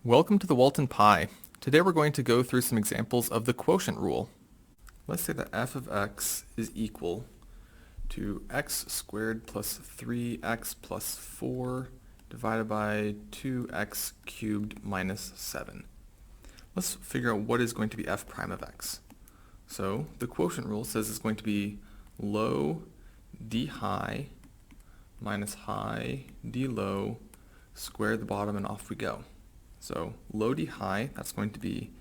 Welcome to the Walton Pi. Today we're going to go through some examples of the quotient rule. Let's say that f of x is equal to x squared plus 3x plus 4 divided by 2x cubed minus 7. Let's figure out what is going to be f prime of x. So the quotient rule says it's going to be low d high minus high d low, square the bottom, and off we go. So low d high, that's going to be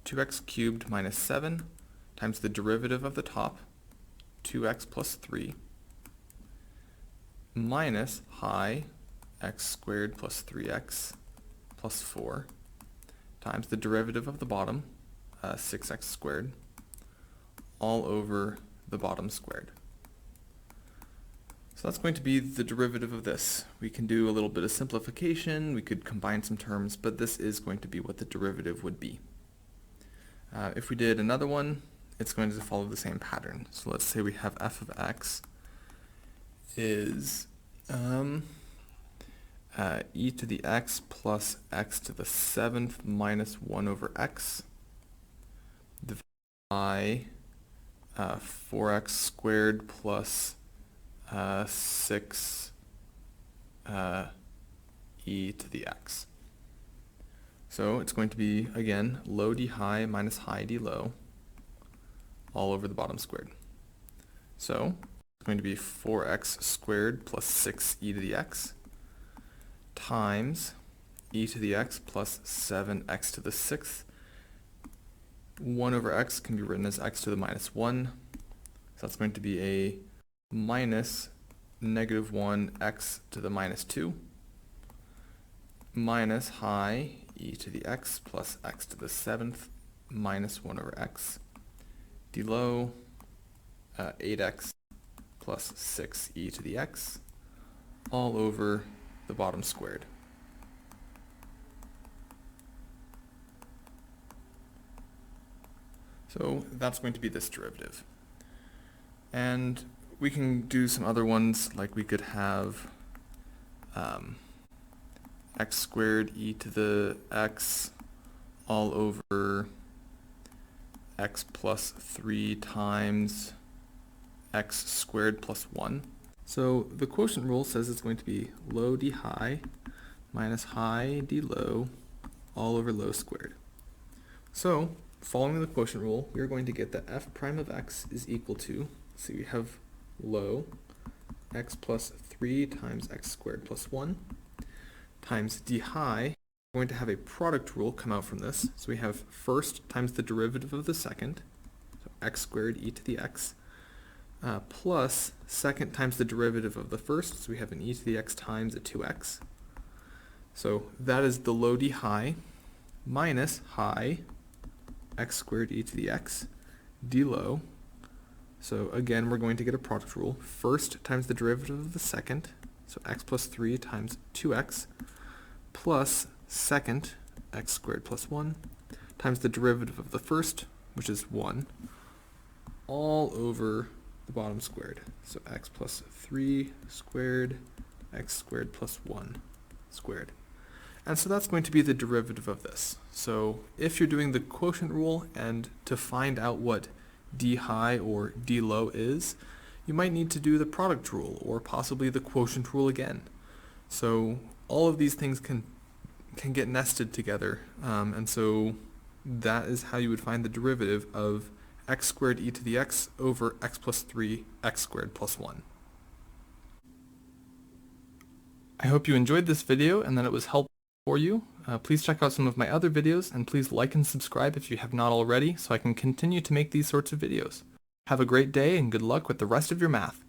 2x cubed minus 7 times the derivative of the top, 2x plus 3, minus high, x squared plus 3x plus 4, times the derivative of the bottom, 6x squared, all over the bottom squared. So that's going to be the derivative of this. We can do a little bit of simplification, we could combine some terms, but this is going to be what the derivative would be. If we did another one, it's going to follow the same pattern. So let's say we have f of x is e to the x plus x to the 7th minus 1 over x divided by 4x squared plus 6 e to the x. So it's going to be, again, low d high minus high d low, all over the bottom squared. So it's going to be 4x squared plus 6e to the x times e to the x plus 7x to the 6th. 1 over x can be written as x to the minus 1. So that's going to be a minus negative 1 x to the minus 2 minus high e to the x plus x to the 7th minus 1 over x d low 8x plus 6e to the x all over the bottom squared. So that's going to be this derivative. And we can do some other ones, like we could have x squared e to the x all over x plus 3 times x squared plus 1. So the quotient rule says it's going to be low d high minus high d low all over low squared. So following the quotient rule, we're going to get that f prime of x is equal to, so we have low x plus 3 times x squared plus 1 times d high. We're going to have a product rule come out from this. So we have first times the derivative of the second, so x squared e to the x, plus second times the derivative of the first, so we have an e to the x times a 2x. So that is the low d high minus high x squared e to the x d low. So again, we're going to get a product rule. First times the derivative of the second, so x plus 3 times 2x, plus second, x squared plus 1, times the derivative of the first, which is 1, all over the bottom squared. So x plus 3 squared, x squared plus 1 squared. And so that's going to be the derivative of this. So if you're doing the quotient rule and to find out what d high or d low is, you might need to do the product rule or possibly the quotient rule again. So all of these things can get nested together, and so that is how you would find the derivative of x squared e to the x over x plus 3 x squared plus 1. I hope you enjoyed this video and that it was helpful for you. Please check out some of my other videos, and please like and subscribe if you have not already so I can continue to make these sorts of videos. Have a great day and good luck with the rest of your math.